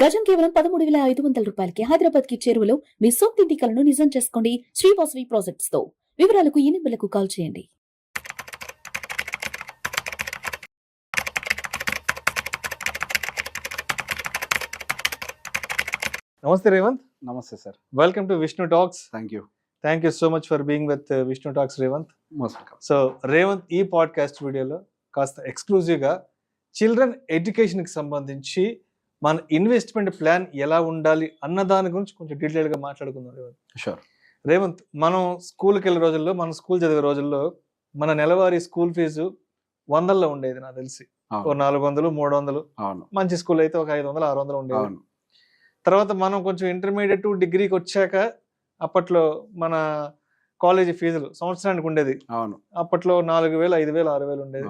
గజం కేవలం 13,500 రూపాయలకి హైదరాబాద్ కి చేరువలో మీ సొంతింటి కలను నిజం చేసుకోండి శ్రీవాసవి ప్రాజెక్ట్స్ తో. వివరాలకు ఈ నెంబర్లకు కాల్ చేయండి. నమస్తే రేవంత్. నమస్తే sir. Welcome to Vishnu talks. Thank you so much for being with Vishnu talks Revanth. Most welcome. So Revanth, ఈ పాడ్కాస్ట్ వీడియోలో కాస్త ఎక్స్క్లూజివ్గా చిల్డ్రన్ ఎడ్యుకేషన్కి సంబంధించి మన ఇన్వెస్ట్మెంట్ ప్లాన్ ఎలా ఉండాలి అన్న దాని గురించి కొంచెం డీటెయిల్గా మాట్లాడుకుందాం రేవంత్. షూర్. రేవంత్, మనం స్కూల్కి వెళ్ళే రోజుల్లో, మనం స్కూల్ చదివే రోజుల్లో మన నెలవారీ స్కూల్ ఫీజు 100లో ఉండేది నాకు తెలిసి. ఒక 400, 300. అవును. మంచి స్కూల్ అయితే ఒక 500, 600 ఉండేది. అవును. తర్వాత మనం కొంచెం ఇంటర్మీడియట్ డిగ్రీకి వచ్చాక అప్పట్లో మన కాలేజీ ఫీజులు సంవత్సరానికి ఉండేది. అవును. అప్పట్లో 4,000, 5,000, 6,000 ఉండేది.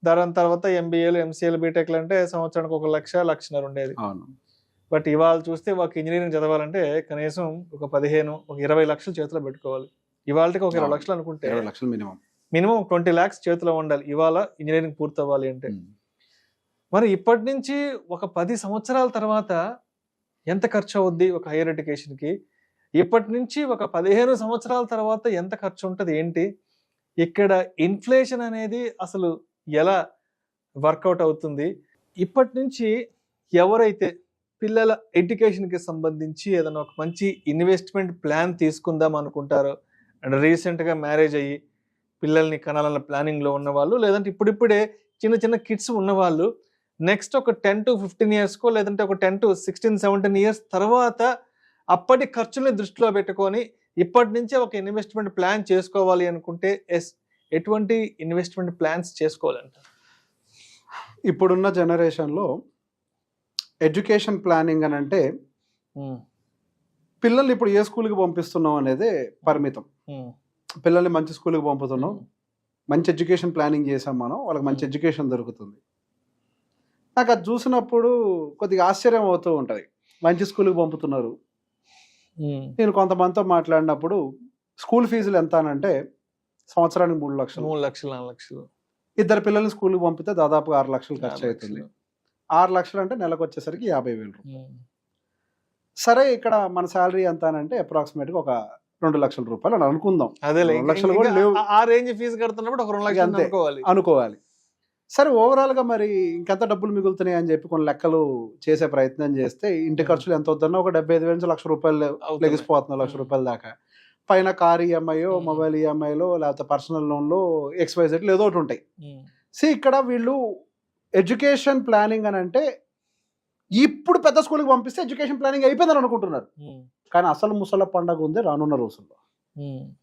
దాని తర్వాత ఎంబీఏలు, ఎంసీఏలు, బీటెక్లు అంటే సంవత్సరానికి 1,00,000, 1,50,000 ఉండేది. అవును. బట్ ఇవాళ చూస్తే ఒక ఇంజనీరింగ్ చదవాలంటే కనీసం ఒక 15, ఒక 20 లక్షలు చేతిలో పెట్టుకోవాలి. ఇవాళకి ఒక 20 లక్షలు అనుకుంటే 20 లక్షలు మినిమం 20 lakhs చేతిలో ఉండాలి ఇవాళ ఇంజనీరింగ్ పూర్తి అవ్వాలి అంటే. మరి ఇప్పటి నుంచి ఒక 10 సంవత్సరాల తర్వాత ఎంత ఖర్చు అవుద్ది ఒక హైయర్ ఎడ్యుకేషన్కి? ఇప్పటి నుంచి ఒక 15 సంవత్సరాల తర్వాత ఎంత ఖర్చు ఉంటుంది ఏంటి? ఇక్కడ ఇన్ఫ్లేషన్ అనేది అసలు ఎలా వర్కౌట్ అవుతుంది? ఇప్పటి నుంచి ఎవరైతే పిల్లల ఎడ్యుకేషన్కి సంబంధించి ఏదైనా ఒక మంచి ఇన్వెస్ట్మెంట్ ప్లాన్ తీసుకుందాం అనుకుంటారో, అండ్ రీసెంట్గా మ్యారేజ్ అయ్యి పిల్లల్ని కనాలన్న ప్లానింగ్లో ఉన్నవాళ్ళు, లేదంటే ఇప్పుడిప్పుడే చిన్న చిన్న కిడ్స్ ఉన్నవాళ్ళు, నెక్స్ట్ ఒక 10 to 15 yearsకో, లేదంటే ఒక 10 to 16, 17 years తర్వాత అప్పటి ఖర్చుల్ని దృష్టిలో పెట్టుకొని ఇప్పటి నుంచే ఒక ఇన్వెస్ట్మెంట్ ప్లాన్ చేసుకోవాలి అనుకుంటే ఎటువంటి ఇన్వెస్ట్మెంట్ ప్లాన్స్ చేసుకోవాలంట? ఇప్పుడున్న జనరేషన్లో ఎడ్యుకేషన్ ప్లానింగ్ అని అంటే పిల్లల్ని ఇప్పుడు ఏ స్కూల్కి పంపిస్తున్నాం అనేది పరిమితం. పిల్లల్ని మంచి స్కూల్కి పంపుతున్నాం, మంచి ఎడ్యుకేషన్ ప్లానింగ్ చేసాం మనం, వాళ్ళకి మంచి ఎడ్యుకేషన్ దొరుకుతుంది. నాకు అది చూసినప్పుడు కొద్దిగా ఆశ్చర్యం అవుతూ ఉంటుంది. మంచి స్కూల్కి పంపుతున్నారు. నేను కొంతమందితో మాట్లాడినప్పుడు స్కూల్ ఫీజులు ఎంత అని అంటే సంవత్సరానికి 3 లక్షలు, 3 లక్షలు, 4 లక్షలు. ఇద్దరు పిల్లల్ని స్కూల్కి పంపితే దాదాపుగా 6 లక్షలు ఖర్చు అవుతుంది. 6 లక్షలు అంటే నెలకు వచ్చేసరికి 50,000 రూపాయలు. సరే, ఇక్కడ మన శాలరీ ఎంత అని అంటే అప్రాక్సిమేట్గా ఒక 2 లక్షల రూపాయలు అని అనుకుందాం. అదే 2 లక్షలు కూడా లేవు. ఆ రేంజ్ ఫీజు కడుతున్నప్పుడు ఒక 2 లక్షలు అనుకోవాలి. సరే, ఓవరాల్గా మరి ఇంకెంత డబ్బులు మిగులుతున్నాయి అని చెప్పి కొన్ని లెక్కలు చేసే ప్రయత్నం చేస్తే ఇంటి ఖర్చులు ఎంత అవుతున్నా ఒక 75,000 నుంచి 1,00,000 రూపాయలు లెగిసిపోతున్నారు. 1,00,000 రూపాయల దాకా. పైన కార్ ఈఎంఐయో, మొబైల్ ఈఎంఐలో, లేకపోతే పర్సనల్ లోన్లో, XYZ ఏదో ఒకటి ఉంటాయి. ఇక్కడ వీళ్ళు ఎడ్యుకేషన్ ప్లానింగ్ అని అంటే ఇప్పుడు పెద్ద స్కూల్కి పంపిస్తే ఎడ్యుకేషన్ ప్లానింగ్ అయిపోయిందని అనుకుంటున్నారు. కానీ అసలు ముసల పండగ ఉంది రానున్న రోజుల్లో.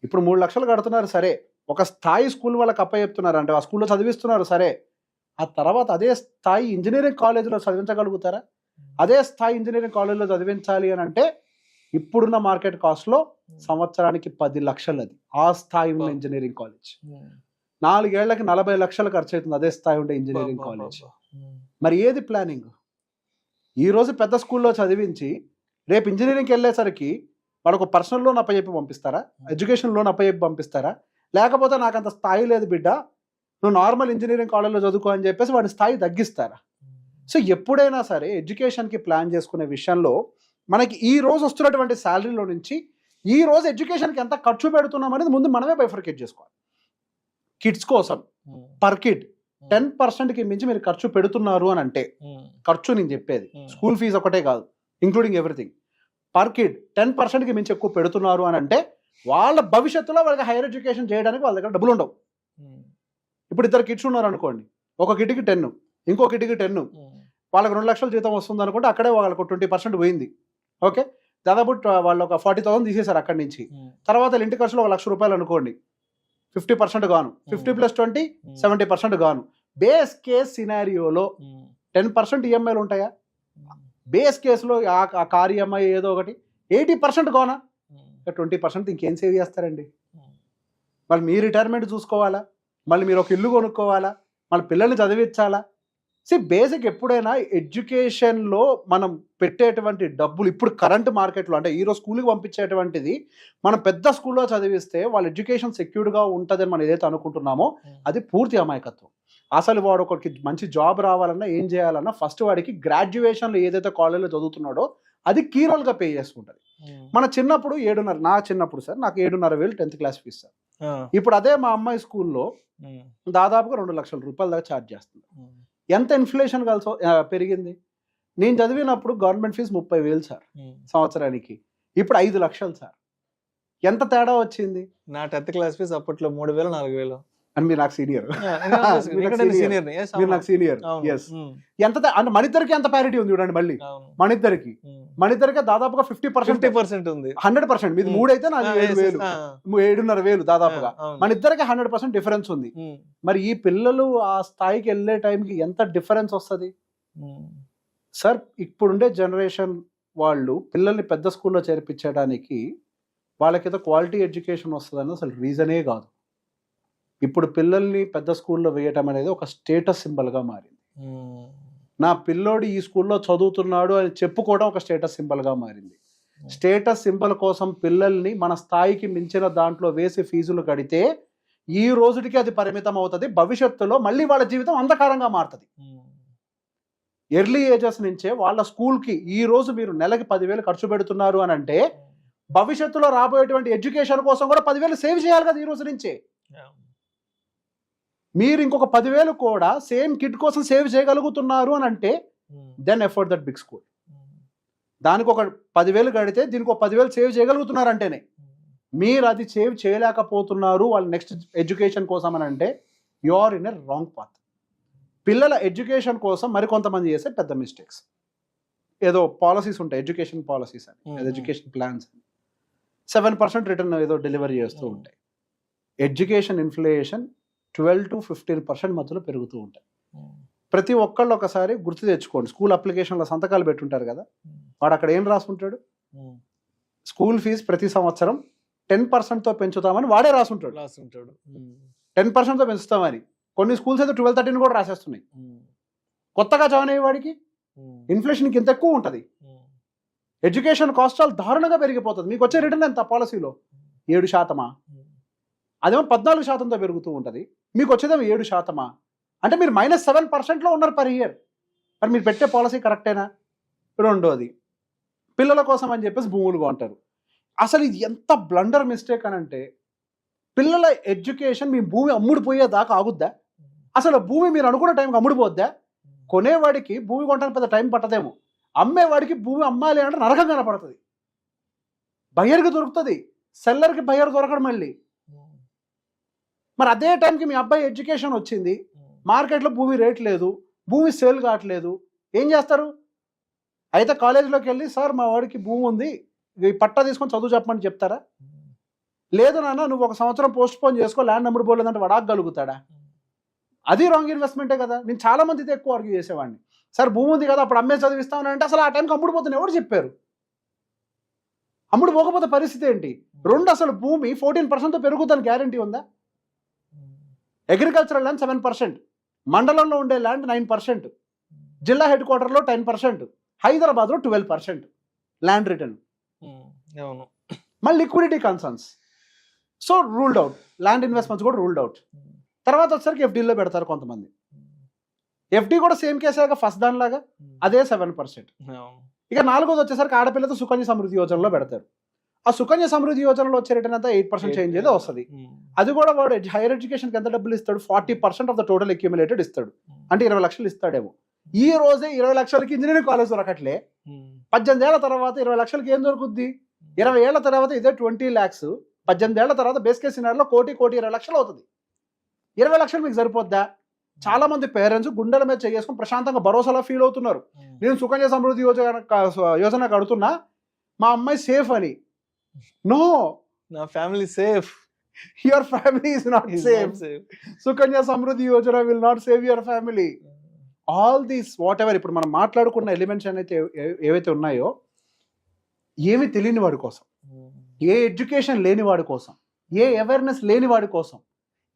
ఇప్పుడు 3 లక్షలు కడుతున్నారు, సరే, ఒక స్థాయి స్కూల్ వాళ్ళకి అప్పచెప్తున్నారు అంటే ఆ స్కూల్లో చదివిస్తున్నారు, సరే. ఆ తర్వాత అదే స్థాయి ఇంజనీరింగ్ కాలేజీలో చదివించగలుగుతారా? అదే స్థాయి ఇంజనీరింగ్ కాలేజీలో చదివించాలి అని అంటే ఇప్పుడున్న మార్కెట్ కాస్ట్లో సంవత్సరానికి 10 లక్షలు. అది ఆ స్థాయి ఉన్న ఇంజనీరింగ్ కాలేజ్ 4 ఏళ్లకి 40 లక్షలు ఖర్చు అవుతుంది. అదే స్థాయి ఉండే ఇంజనీరింగ్ కాలేజ్. మరి ఏది ప్లానింగ్? ఈరోజు పెద్ద స్కూల్లో చదివించి రేపు ఇంజనీరింగ్కి వెళ్ళేసరికి వాడు పర్సనల్ లోన్ అప్పచెప్పి పంపిస్తారా? ఎడ్యుకేషన్ లోన్ అప్పచెప్పి పంపిస్తారా? లేకపోతే నాకు అంత స్థాయి లేదు బిడ్డ, నువ్వు నార్మల్ ఇంజనీరింగ్ కాలేజ్లో చదువుకో అని చెప్పేసి వాడి స్థాయి తగ్గిస్తారా? సో ఎప్పుడైనా సరే ఎడ్యుకేషన్కి ప్లాన్ చేసుకునే విషయంలో మనకి ఈ రోజు వస్తున్నటువంటి శాలరీలో నుంచి ఈ రోజు ఎడ్యుకేషన్కి ఎంత ఖర్చు పెడుతున్నాం అనేది ముందు మనమే బైఫర్కేట్ చేసుకోవాలి. కిడ్స్ కోసం పర్ కిడ్ 10%కి మించి మీరు ఖర్చు పెడుతున్నారు అని అంటే, ఖర్చు నేను చెప్పేది స్కూల్ ఫీజు ఒకటే కాదు, ఇంక్లూడింగ్ ఎవ్రీథింగ్, పర్ కిడ్ 10%కి మించి ఎక్కువ పెడుతున్నారు అని అంటే వాళ్ళ భవిష్యత్తులో వాళ్ళకి హైయర్ ఎడ్యుకేషన్ చేయడానికి వాళ్ళ దగ్గర డబ్బులు ఉండవు. ఇప్పుడు 2 కిడ్స్ ఉన్నారు అనుకోండి, ఒక కిడ్కి 10, ఇంకో కిడ్కి 10, వాళ్ళకి 2 లక్షల జీతం వస్తుంది అనుకుంటే అక్కడే వాళ్ళకు 20% పోయింది. ఓకే, దాదాపు వాళ్ళు ఒక 40,000 తీసేశారు అక్కడి నుంచి. తర్వాత వాళ్ళ ఇంటి ఖర్చులో 1,00,000 రూపాయలు అనుకోండి, 50% గాను, 50 + 20 70% గాను. బేస్ కేస్ సినారియోలో 10% ఈఎంఐలు ఉంటాయా? బేస్ కేసులో ఆ కార్ ఈఎంఐ ఏదో ఒకటి 80% గానా? 20% ఇంకేం సేవ్ చేస్తారండి? మళ్ళీ మీ రిటైర్మెంట్ చూసుకోవాలా, మళ్ళీ మీరు ఒక ఇల్లు కొనుక్కోవాలా, మళ్ళీ పిల్లల్ని చదివించాలా. బేసిక్ ఎప్పుడైనా ఎడ్యుకేషన్లో మనం పెట్టేటువంటి డబ్బులు ఇప్పుడు కరెంట్ మార్కెట్లో అంటే ఈరోజు స్కూల్కి పంపించేటువంటిది మనం పెద్ద స్కూల్లో చదివిస్తే వాళ్ళ ఎడ్యుకేషన్ సెక్యూర్డ్గా ఉంటుందని మనం ఏదైతే అనుకుంటున్నామో అది పూర్తి అమాయకత్వం. అసలు వాడు ఒకరికి మంచి జాబ్ రావాలన్నా ఏం చేయాలన్నా ఫస్ట్ వాడికి గ్రాడ్యుయేషన్లో ఏదైతే కాలేజ్లో చదువుతున్నాడో అది కీ రోల్గా పే చేసుకుంటుంది. మన చిన్నప్పుడు 7.5, నా చిన్నప్పుడు సార్ నాకు 7,500 10th క్లాస్ ఫీజు సార్. ఇప్పుడు అదే మా అమ్మాయి స్కూల్లో దాదాపుగా 2 లక్షల రూపాయల దాకా ఛార్జ్ చేస్తుంది. ఎంత ఇన్ఫ్లేషన్ పెరిగింది. నేను చదివినప్పుడు గవర్నమెంట్ ఫీజు 30,000 సార్ సంవత్సరానికి, ఇప్పుడు 5 లక్షలు సార్. ఎంత తేడా వచ్చింది. నా 10th క్లాస్ ఫీజు అప్పట్లో 3,000 4,000 అని మీరు నాకు సీనియర్, మీరు నాకు సీనియర్. ఎస్, ఎంత అంటే మన ఇద్దరికి ఎంత ప్యారిటీ ఉంది చూడండి. మళ్ళీ మన ఇద్దరికి దాదాపుగా 50% ఉంది, 100%. మీది 3 అయితే నాది 7,000, 7,500 దాదాపుగా. మన ఇద్దరికి 100% డిఫరెన్స్ ఉంది. మరి ఈ పిల్లలు ఆ స్థాయికి వెళ్ళే టైంకి ఎంత డిఫరెన్స్ వస్తుంది సార్. ఇప్పుడుండే జనరేషన్ వాళ్ళు పిల్లల్ని పెద్ద స్కూల్లో చేర్పించడానికి వాళ్ళకేదో క్వాలిటీ ఎడ్యుకేషన్ వస్తుందని అసలు రీజనే కాదు. ఇప్పుడు పిల్లల్ని పెద్ద స్కూల్లో వేయటం అనేది ఒక స్టేటస్ సింబల్గా మారింది. నా పిల్లోడు ఈ స్కూల్లో చదువుతున్నాడు అని చెప్పుకోవడం ఒక స్టేటస్ సింబల్గా మారింది. స్టేటస్ సింబల్ కోసం పిల్లల్ని మన స్థాయికి మించిన దాంట్లో వేసి ఫీజులు కడితే ఈ రోజుకి అది పరిమితం అవుతుంది. భవిష్యత్తులో మళ్ళీ వాళ్ళ జీవితం అంధకారంగా మారుతుంది. ఎర్లీ ఏజెస్ నుంచే వాళ్ళ స్కూల్కి ఈ రోజు మీరు నెలకి 10,000 ఖర్చు పెడుతున్నారు అని అంటే భవిష్యత్తులో రాబోయేటువంటి ఎడ్యుకేషన్ కోసం కూడా 10,000 సేవ్ చేయాలి కదా ఈ రోజు నుంచే. మీరు ఇంకొక 10,000 కూడా సేమ్ కిడ్ కోసం సేవ్ చేయగలుగుతున్నారు అని అంటే then effort that big school. దానికి ఒక 10,000 కడితే దీనికి ఒక 10,000 సేవ్ చేయగలుగుతున్నారు అంటేనే. మీరు అది సేవ్ చేయలేకపోతున్నారు వాళ్ళ నెక్స్ట్ ఎడ్యుకేషన్ కోసం అని అంటే you are in a wrong path. పిల్లల ఎడ్యుకేషన్ కోసం మరికొంతమంది చేసే పెద్ద మిస్టేక్స్, ఏదో పాలసీస్ ఉంటాయి, ఎడ్యుకేషన్ పాలసీస్ అని, ఎడ్యుకేషన్ ప్లాన్స్ అని 7% రిటర్న్ ఏదో డెలివరీ చేస్తూ ఉంటాయి. ఎడ్యుకేషన్ ఇన్ఫ్లేషన్ 12 to 15% మధ్యలో పెరుగుతూ ఉంటాయి. ప్రతి ఒక్కళ్ళు ఒకసారి గుర్తు తెచ్చుకోండి. స్కూల్ అప్లికేషన్లో సంతకాలు పెట్టుంటారు కదా, వాడు అక్కడ ఏం రాసుకుంటాడు? స్కూల్ ఫీజు ప్రతి సంవత్సరం 10%తో పెంచుతామని వాడే రాసుంటాడు. 10%తో పెంచుతామని. కొన్ని స్కూల్స్ అయితే 12-13 కూడా రాసేస్తున్నాయి. కొత్తగా జాయిన్ అయ్యే వాడికి ఇన్ఫ్లేషన్కి ఇంత ఎక్కువ ఉంటుంది. ఎడ్యుకేషన్ కాస్ట్ చాలా దారుణంగా పెరిగిపోతుంది. మీకు వచ్చే రిటర్న్ ఎంత పాలసీలో? 7%. అదేమో 14%తో పెరుగుతూ ఉంటుంది. మీకు వచ్చేదేమో 7%. అంటే మీరు -7%లో ఉన్నారు పర్ ఇయర్. మరి మీరు పెట్టే పాలసీ కరెక్టేనా? రెండోది, పిల్లల కోసం అని చెప్పేసి భూములు కొంటారు. అసలు ఇది ఎంత బ్లండర్ మిస్టేక్ అని అంటే, పిల్లల ఎడ్యుకేషన్ మీ భూమి అమ్ముడుపోయేదాకా ఆగుద్దా? అసలు భూమి మీరు అనుకున్న టైంకి అమ్ముడుపోద్దా? కొనేవాడికి భూమి కొనడానికి పెద్ద టైం పట్టదేమో, అమ్మేవాడికి భూమి అమ్మాలి అంటే నరకం కనపడుతుంది. బయ్యర్కి దొరుకుతుంది, సెల్లర్కి బయ్యర్ దొరకడం మళ్ళీ. మరి అదే టైంకి మీ అబ్బాయి ఎడ్యుకేషన్ వచ్చింది, మార్కెట్లో భూమి రేట్ లేదు, భూమి సేల్ కావట్లేదు, ఏం చేస్తారు? అయితే కాలేజీలోకి వెళ్ళి సార్ మా వాడికి భూమి ఉంది, ఈ పట్టా తీసుకొని చదువు చెప్పమని చెప్తారా? లేదు నాన్న నువ్వు 1 సంవత్సరం పోస్ట్ పోన్ చేసుకో, ల్యాండ్ అమ్ముడు పోలేదంటే వడాగలుగుతాడా? అది రాంగ్ ఇన్వెస్ట్మెంటే కదా. నేను చాలా మందితో ఎక్కువ ఆర్గ్యూ చేసేవాడిని. సార్ భూమి ఉంది కదా అప్పుడు అమ్మే చదివిస్తామని అంటే అసలు ఆ టైంకి అమ్ముడు పోతుంది ఎవరు చెప్పారు? అమ్ముడు పోకపోతే పరిస్థితి ఏంటి? రెండు, అసలు భూమి 14%తో పెరుగుతుందని గ్యారంటీ ఉందా? అగ్రికల్చరల్ ల్యాండ్ 7%, మండలంలో ఉండే ల్యాండ్ 9%, జిల్లా హెడ్ క్వార్టర్లో 10%, హైదరాబాద్లో 12% ల్యాండ్ రిటర్న్. మళ్ళీ liquidity concerns, so ruled out. Land investments కూడా రూల్డ్ అవుట్. తర్వాత వచ్చేసరికి ఎఫ్డీలో పెడతారు కొంతమంది. ఎఫ్డీ కూడా సేమ్ కేసేగా ఫస్ట్ దానిలాగా, అదే 7%. ఇక 4వది వచ్చేసరికి ఆడపిల్లతో సుకన్య సమృద్ధి యోజనలో పెడతారు. ఆ సుకన్య సమృద్ధి యోజనలో వచ్చే రిటర్న్ అంతా 8% చేంజ్ ఏదో వస్తుంది. అది కూడా వాడు హైయర్ ఎడ్యుకేషన్కి ఎంత డబ్బులు ఇస్తాడు? 40% ఆఫ్ ద టోటల్ అక్యూములేటెడ్ ఇస్తాడు. అంటే 20 లక్షలు ఇస్తాడేమో. ఈ రోజే 20 లక్షలకి ఇంజనీరింగ్ కాలేజ్ దొరకట్లే. 18 ఏళ్ల తర్వాత 20 లక్షలకి ఏం దొరుకుద్ది? 20 ఏళ్ల తర్వాత ఇదే 20 lakhs. 18 ఏళ్ల తర్వాత బేస్ కేస్ సినారియోలో 1,20 లక్షలు అవుతుంది. 20 లక్షలు మీకు సరిపోద్దా? చాలా మంది పేరెంట్స్ గుండెల మీద చేసుకుని ప్రశాంతంగా భరోసాలో ఫీల్ అవుతున్నారు. నేను సుకన్య సమృద్ధి యోజన కడుతున్నా, మా అమ్మాయి సేఫ్ అని. నో, నా family safe, your family is not safe. Sukanya Samriddhi Yojana will not save your family. All these what ever ఇప్పుడు మనం మాట్లాడుకున్న ఎలిమెంట్స్ అయితే ఏవైతే ఉన్నాయో, ఏమి తెలియని వాడి కోసం, ఏ ఎడ్యుకేషన్ లేని వాడి కోసం, ఏ అవేర్నెస్ లేని వాడి కోసం,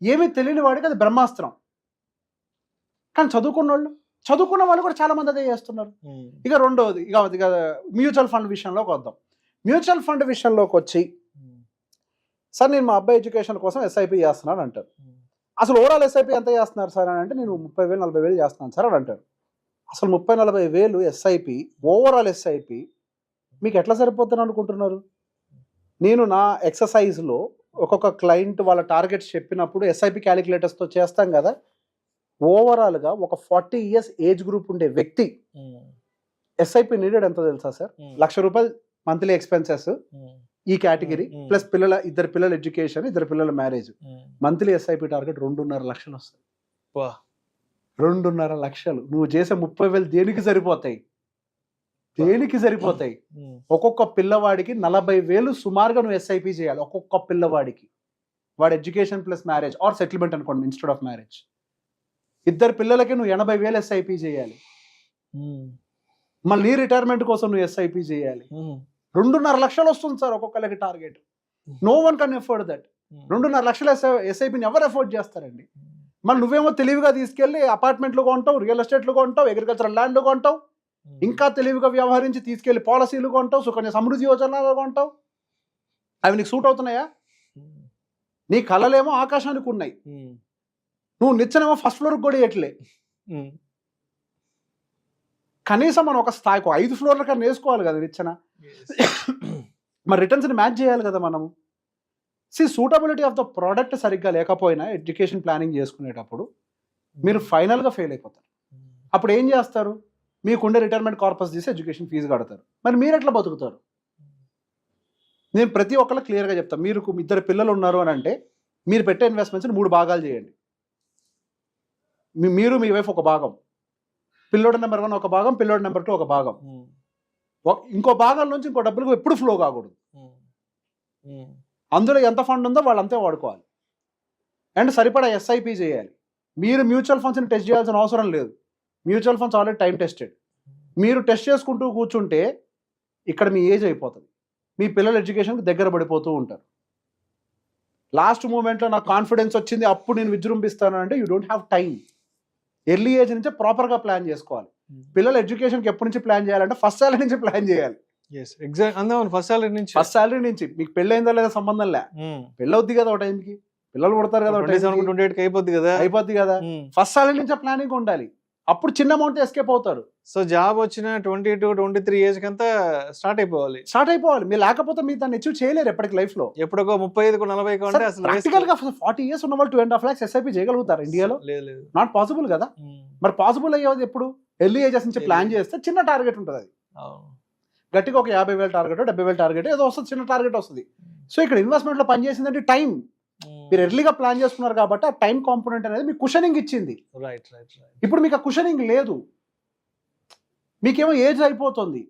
ఏమి తెలియని వాడికి అది బ్రహ్మాస్త్రం. కానీ చదువుకున్న వాళ్ళు కూడా చాలా మంది అదే చేస్తున్నారు. ఇక రెండోది, ఇక మ్యూచువల్ ఫండ్ విషయంలోకి వద్దాం. మ్యూచువల్ ఫండ్ విషయంలోకి వచ్చి, సార్ నేను మా అబ్బాయి ఎడ్యుకేషన్ కోసం SIP చేస్తున్నాను అంటారు. అసలు ఓవరాల్ ఎస్ఐపి ఎంత చేస్తున్నారు సార్ అని అంటే నేను 30,000-40,000 చేస్తున్నాను సార్ అని అంటారు. అసలు 30,000-40,000 ఎస్ఐపి ఓవరాల్ ఎస్ఐపి మీకు ఎట్లా సరిపోతుంది అనుకుంటున్నారు? నేను నా ఎక్సర్సైజ్లో ఒక్కొక్క క్లయింట్ వాళ్ళ టార్గెట్స్ చెప్పినప్పుడు ఎస్ఐపి క్యాలిక్యులేటర్స్తో చేస్తాం కదా, ఓవరాల్గా ఒక 40 years ఏజ్ గ్రూప్ ఉండే వ్యక్తి ఎస్ఐపి నీడెడ్ ఎంత తెలుసా సార్? ₹1,00,000 మంత్లీ ఎక్స్పెన్సెస్ ఈ కేటగిరీ ప్లస్ ఇద్దరు పిల్లల ఎడ్యుకేషన్, ఇద్దరు పిల్లల మ్యారేజ్, మంత్లీ ఎస్ఐపి టార్గెట్ 2.5 లక్షలు వస్తుంది. 2.5 లక్షలు నువ్వు చేసే 30,000 దేనికి సరిపోతాయి? దేనికి సరిపోతాయి? ఒక్కొక్క పిల్లవాడికి 40,000 సుమారుగా నువ్వు ఎస్ఐపి చేయాలి. ఒక్కొక్క పిల్లవాడికి వాడి education plus marriage or settlement అనుకోండి ఇన్స్టెడ్ ఆఫ్ మ్యారేజ్. ఇద్దరు పిల్లలకి నువ్వు 80,000 ఎస్ఐపి చేయాలి. మళ్ళీ రిటైర్మెంట్ కోసం నువ్వు ఎస్ఐపి చేయాలి. 2.5 లక్షలు వస్తుంది సార్ ఒక్కొక్కరికి target. No one can afford that. 2.5 లక్షల ఎస్ఐపిని ఎవరు ఎఫోర్డ్ చేస్తారండి? మరి నువ్వేమో తెలివిగా తీసుకెళ్లి అపార్ట్మెంట్లు కొంటావు, రియల్ ఎస్టేట్లు కొంటావు, అగ్రికల్చరల్ ల్యాండ్లు కొంటావు, ఇంకా తెలివిగా వ్యవహరించి తీసుకెళ్లి పాలసీలు కొంటావు, సుకన్య సమృద్ధి యోజనలు కొంటావు. అవి నీకు సూట్ అవుతున్నాయా? నీ కళలేమో ఆకాశానికి ఉన్నాయి, నువ్వు నిచ్చనేమో ఫస్ట్ ఫ్లోర్కి కూడా ఎట్లే. కనీసం మనం ఒక స్థాయికి 5 ఫ్లోర్ల కన్నా వేసుకోవాలి కదా నిచ్చెన. మరి రిటర్న్స్ని మ్యాచ్ చేయాలి కదా మనము. సూటబిలిటీ ఆఫ్ ద ప్రోడక్ట్ సరిగ్గా లేకపోయినా ఎడ్యుకేషన్ ప్లానింగ్ చేసుకునేటప్పుడు మీరు ఫైనల్గా ఫెయిల్ అయిపోతారు. అప్పుడు ఏం చేస్తారు? మీకుండే రిటైర్మెంట్ కార్పస్ తీసి ఎడ్యుకేషన్ ఫీజు కడతారు. మరి మీరు ఎట్లా బతుకుతారు? నేను ప్రతి ఒక్కరు క్లియర్గా చెప్తాను. మీరు ఇద్దరు పిల్లలు ఉన్నారు అని అంటే మీరు పెట్టే ఇన్వెస్ట్మెంట్స్ని 3 భాగాలు చేయండి. మీరు మీ వైఫ్ ఒక భాగం, పిల్లోడు నెంబర్ 1 ఒక భాగం, పిల్లోడు నెంబర్ 2 ఒక భాగం. ఇంకో భాగం నుంచి ఇంకో డబ్బులకు ఎప్పుడు ఫ్లో కాకూడదు. అందులో ఎంత ఫండ్ ఉందో వాళ్ళంతే వాడుకోవాలి. అండ్ సరిపడా ఎస్ఐపి చేయాలి. మీరు మ్యూచువల్ ఫండ్స్ని టెస్ట్ చేయాల్సిన అవసరం లేదు. Mutual funds already time tested. మీరు టెస్ట్ చేసుకుంటూ కూర్చుంటే ఇక్కడ మీ ఏజ్ అయిపోతుంది. మీ పిల్లల ఎడ్యుకేషన్కి దగ్గర పడిపోతూ ఉంటారు. లాస్ట్ మూమెంట్లో నాకు కాన్ఫిడెన్స్ వచ్చింది అప్పుడు నేను విజృంభిస్తాను అంటే you don't have time. Early age నుంచే ప్రాపర్గా ప్లాన్ చేసుకోవాలి. పిల్లల ఎడ్యుకేషన్కి ఎప్పటి నుంచి ప్లాన్ చేయాలంటే ఫస్ట్ సాలరీ నుంచి ప్లాన్ చేయాలి. ఫస్ట్ సాలరీ నుంచి. మీకు పెళ్ళైందా లేదా సంబంధం లే, పెళ్ళవుద్ది కదా ఒక టైంకి, పిల్లలు పుడతారు కదా, అయిపోద్ది కదా. ఫస్ట్ సాలరీ నుంచే ప్లానింగ్ ఉండాలి. అప్పుడు చిన్న అమౌంట్ ఎస్కేప్ అవుతారు. సో జాబ్ వచ్చిన 22-23 ఏజ్ కంతా స్టార్ట్ అయిపోవాలి. మీరు లేకపోతే మీరు దాన్ని అచీవ్ చేయలేరు ఎప్పటికి లైఫ్ లో. ఎప్పుడో 35-40 అంటే అసలు ప్రాక్టికల్ గా 40 years ఉన్న వాళ్ళు 2.5 lakhs ఎస్ఐపి చేయగలుగుతారు ఇండియాలో? నాట్ పాసిబుల్ కదా. మరి పాసిబుల్ అయ్యేది ఎప్పుడు? ఎర్లీ ఏజెస్ నుంచి ప్లాన్ చేస్తే చిన్న టార్గెట్ ఉంటుంది. అది గట్టిగా ఒక 50,000 టార్గెట్, 70,000 టార్గెట్ ఏదో వస్తుంది, చిన్న టార్గెట్ వస్తుంది. సో ఇక్కడ ఇన్వెస్ట్మెంట్ లో పనిచేసిందంటే టైం. మీరు ఎర్లీగా ప్లాన్ చేసుకున్నారు కాబట్టి ఆ టైం కాంపోనెంట్ అనేది మీకు కుషనింగ్ ఇచ్చింది. ఇప్పుడు మీకు ఆ కుషనింగ్ లేదు. మీకేమో ఏజ్ అయిపోతుంది.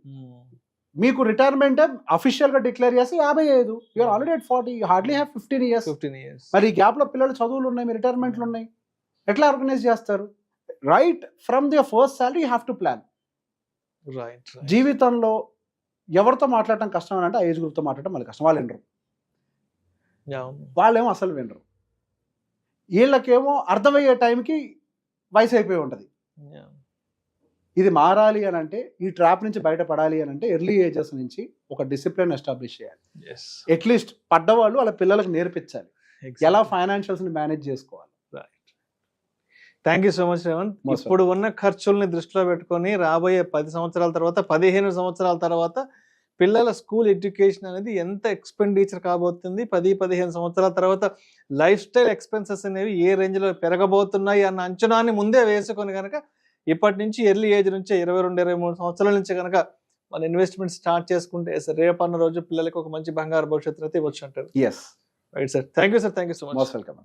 మీకు రిటైర్మెంట్ అఫీషియల్ గా డిక్లేర్ చేసి 55. You're already at 40. You hardly have 15 years. మరి ఈ గ్యాప్ లో పిల్లలు చదువులు ఉన్నాయి, మీ రిటైర్మెంట్లు ఉన్నాయి, ఎట్లా ఆర్గనైజ్ చేస్తారు? Right from the first salary you have to plan. జీవితంలో ఎవరితో మాట్లాడటం కష్టం అని అంటే ఆ ఏజ్ గ్రూప్తో మాట్లాడటం మళ్ళీ కష్టం. వాళ్ళు వినరు, వాళ్ళేమో అసలు వినరు. వీళ్ళకేమో అర్థమయ్యే టైంకి వయసు అయిపోయి ఉంటుంది. ఇది మారాలి అని అంటే, ఈ ట్రాప్ నుంచి బయటపడాలి అని అంటే ఎర్లీ ఏజెస్ నుంచి ఒక డిసిప్లిన్ ఎస్టాబ్లిష్ చేయాలి. అట్లీస్ట్ పడ్డవాళ్ళు వాళ్ళ పిల్లలకు నేర్పించాలి ఎలా ఫైనాన్షియల్స్ని మేనేజ్ చేసుకోవాలి. Thank you so much Revanth. ఇప్పుడు ఉన్న ఖర్చుల్ని దృష్టిలో పెట్టుకొని రాబోయే 10 సంవత్సరాల తర్వాత, 15 సంవత్సరాల తర్వాత పిల్లల స్కూల్ ఎడ్యుకేషన్ అనేది ఎంత ఎక్స్పెండిచర్ కాబోతుంది, 10-15 సంవత్సరాల తర్వాత లైఫ్ స్టైల్ ఎక్స్పెన్సెస్ అనేవి ఏ రేంజ్లో పెరగబోతున్నాయి అన్న అంచనాన్ని ముందే వేసుకొని కనుక ఇప్పటి నుంచి ఎర్లీ ఏజ్ నుంచి 22-23 సంవత్సరాల నుంచి కనుక మన ఇన్వెస్ట్మెంట్ స్టార్ట్ చేసుకుంటే రేపన్న రోజు పిల్లలకి ఒక మంచి బంగారు భవిష్యత్తు అయితే ఇవ్వచ్చు అంటారు. Right sir. Thank you sir. Thank you so much. Welcome.